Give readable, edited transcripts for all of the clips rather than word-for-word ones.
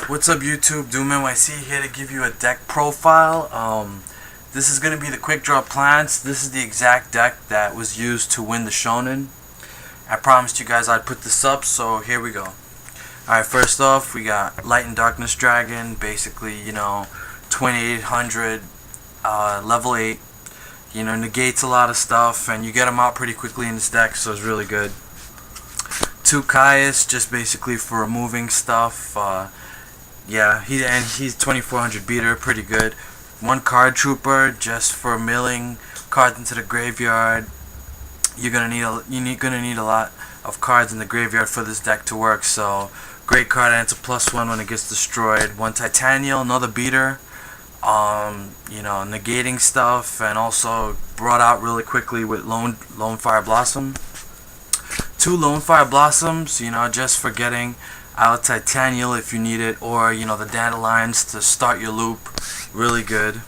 What's up YouTube, Doomnyc here to give you a deck profile. This is going to be the Quickdraw plants. This is the exact deck that was used to win the Shonen. I promised you guys I'd put this up, so here we go. Alright, first off we got Light and Darkness Dragon, basically, 2800, level 8. Negates a lot of stuff, and you get them out pretty quickly in this deck, so it's really good. 2 Caius, just basically for removing stuff. He's 2400 beater, pretty good. 1 Card Trooper, just for milling cards into the graveyard. You're gonna need a lot of cards in the graveyard for this deck to work. So great card, and it's a +1 when it gets destroyed. 1 Titanial, another beater. Negating stuff, and also brought out really quickly with Lone Fire Blossom. 2 Lone Fire Blossoms, just for getting out Titanial if you need it, or the Dandelions to start your loop. Really good.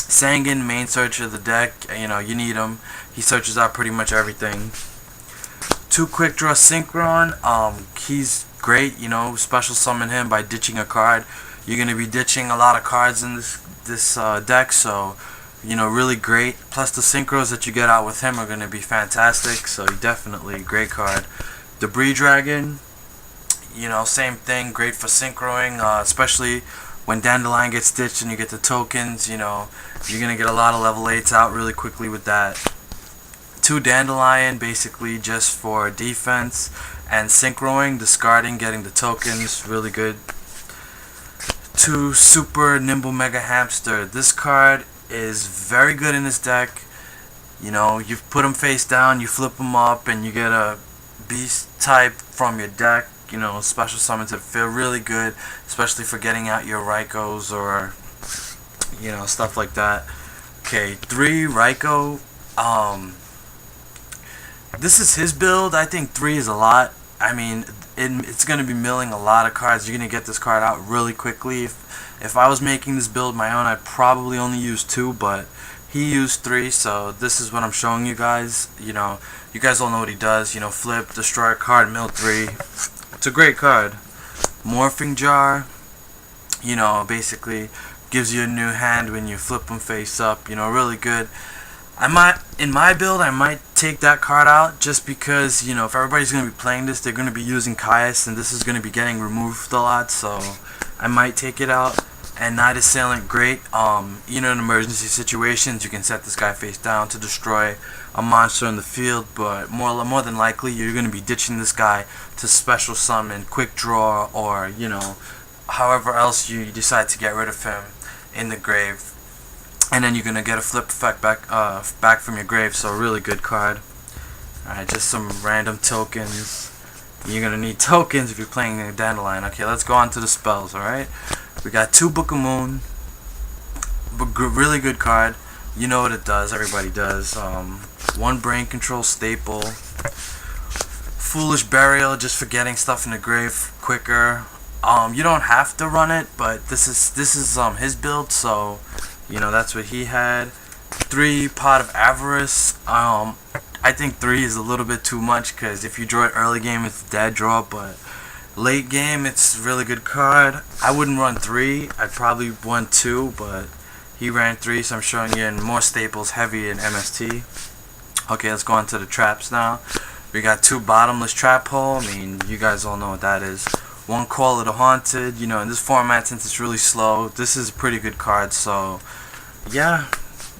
Sangan, main searcher of the deck, you need him. He searches out pretty much everything. 2 Quickdraw Synchron, he's great, special summon him by ditching a card. You're going to be ditching a lot of cards in this deck, so really great. Plus the synchros that you get out with him are going to be fantastic, so definitely a great card. Debris Dragon, same thing, great for synchroing, especially when Dandelion gets stitched and you get the tokens. You're going to get a lot of level 8s out really quickly with that. 2 Dandelion, basically just for defense and synchroing, discarding, getting the tokens, really good. 2 Super Nimble Mega Hamster. This card is very good in this deck. You put him face down, you flip him up, and you get a beast type from your deck. Special summons that feel really good, especially for getting out your Raikos or stuff like that. Okay, 3 Raiko. This is his build. I think 3 is a lot. It's going to be milling a lot of cards. You're going to get this card out really quickly. If I was making this build my own, I'd probably only use 2, but he used 3, so this is what I'm showing you guys. You guys all know what he does. Flip, destroy a card, mill 3. It's a great card. Morphing Jar, basically gives you a new hand when you flip them face up. Really good. In my build, I might take that card out just because, if everybody's going to be playing this, they're going to be using Caius, and this is going to be getting removed a lot, so I might take it out. And Night Assailant, great. In emergency situations, you can set this guy face down to destroy a monster in the field, but more than likely, you're going to be ditching this guy to special summon, quick draw, or, however else you decide to get rid of him in the grave. And then you're going to get a flip effect back from your grave, so really good card. Alright, just some random tokens. You're going to need tokens if you're playing a Dandelion. Okay, let's go on to the spells, alright? We got 2 Book of Moon. Really good card. You know what it does, everybody does. 1 Brain Control staple. Foolish Burial, just for getting stuff in the grave quicker. You don't have to run it, but this is his build, so that's what he had. 3 Pot of Avarice. I think 3 is a little bit too much, because if you draw it early game, it's a dead draw, but late game, it's a really good card. I wouldn't run 3. I'd probably run 2, but he ran 3, so I'm showing you in more staples, heavy in MST. Okay, let's go on to the traps now. We got 2 Bottomless Trap Hole. You guys all know what that is. 1 Call of the Haunted. In this format, since it's really slow, this is a pretty good card, so yeah,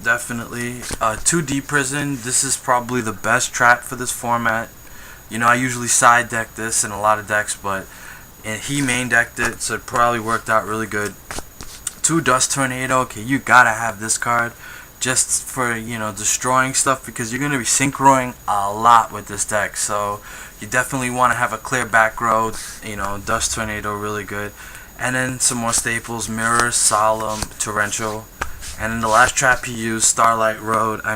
definitely. 2 Deep Prison. This is probably the best trap for this format. I usually side deck this in a lot of decks, but he main decked it, so it probably worked out really good. 2 Dust Tornado. Okay, you gotta have this card just for destroying stuff, because you're gonna be synchroing a lot with this deck, so you definitely want to have a clear back row. Dust Tornado, really good. And then some more staples: Mirror, Solemn, Torrential. And then the last trap he used, Starlight Road. I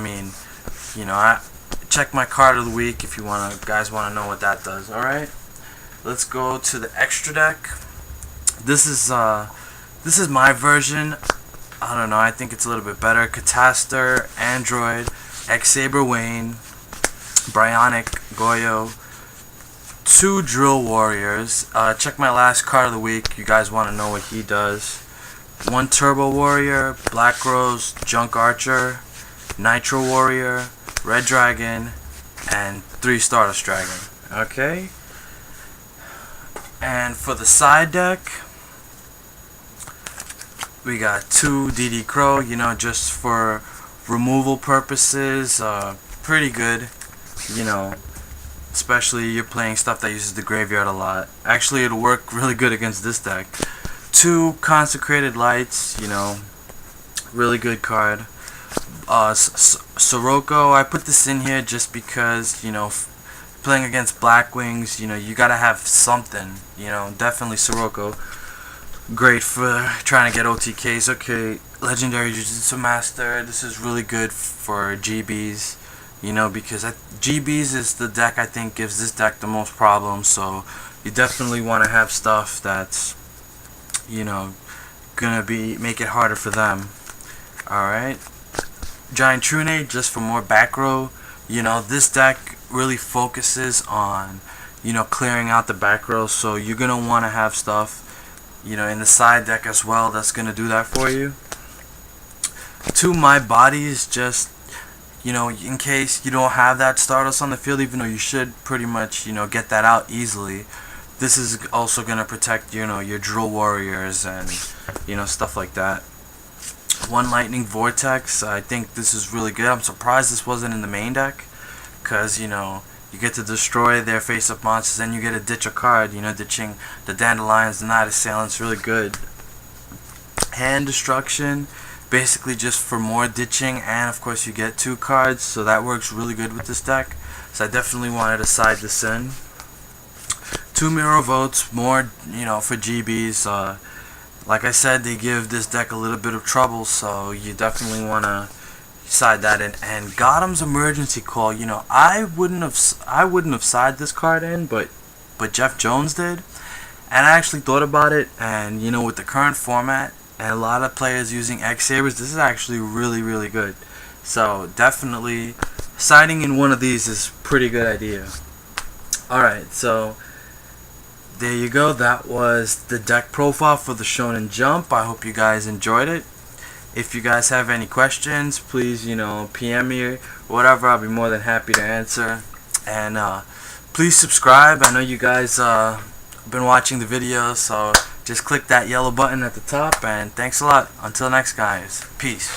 check my card of the week if you guys want to know what that does. Alright, let's go to the extra deck. This is my version. I don't know, I think it's a little bit better. Cataster, Android, X-Saber Wayne, Bryonic, Goyo, 2 Drill Warriors. Check my last card of the week. You guys want to know what he does. 1 Turbo Warrior, Black Rose, Junk Archer, Nitro Warrior, Red Dragon, and 3 Stardust Dragon. Okay? And for the side deck, we got 2 DD Crow, you know, just for removal purposes. Pretty good, you know, especially you're playing stuff that uses the graveyard a lot. Actually, it'll work really good against this deck. 2 Consecrated Lights, you know, really good card. Sirocco, I put this in here just because, you know, playing against Blackwings, you know, you gotta have something, you know. Definitely Sirocco, great for trying to get OTKs. Okay, Legendary Jiu-Jitsu Master, this is really good for GBs, you know, because GBs is the deck I think gives this deck the most problems, so you definitely want to have stuff that's, you know, gonna make it harder for them. Alright, Giant Trune, just for more back row. You know, this deck really focuses on, you know, clearing out the back row, so you're gonna want to have stuff, you know, in the side deck as well that's gonna do that for you. 2 My Bodies, just, you know, in case you don't have that Stardust on the field, even though you should pretty much, you know, get that out easily. This is also gonna protect, you know, your Drill Warriors and, you know, stuff like that. 1 Lightning Vortex, I think this is really good. I'm surprised this wasn't in the main deck, because, you know, you get to destroy their face-up monsters, and you get to ditch a card, you know, ditching the Dandelions, the Night Assailants, really good. Hand Destruction, basically just for more ditching, and of course you get 2 cards, so that works really good with this deck. So I definitely wanted to side this in. 2 Mirror Votes, more, you know, for GBs. Like I said, they give this deck a little bit of trouble, so you definitely want to side that in. And Gotham's Emergency Call, you know, I wouldn't have sided this card in, but Jeff Jones did, and I actually thought about it. And you know, with the current format and a lot of players using X-Sabers, this is actually really good. So definitely siding in one of these is a pretty good idea. Alright, so there you go. That was the deck profile for the Shonen Jump. I hope you guys enjoyed it. If you guys have any questions, please, you know, PM me or whatever. I'll be more than happy to answer. And please subscribe. I know you guys been watching the video, so just click that yellow button at the top. And thanks a lot. Until next, guys. Peace.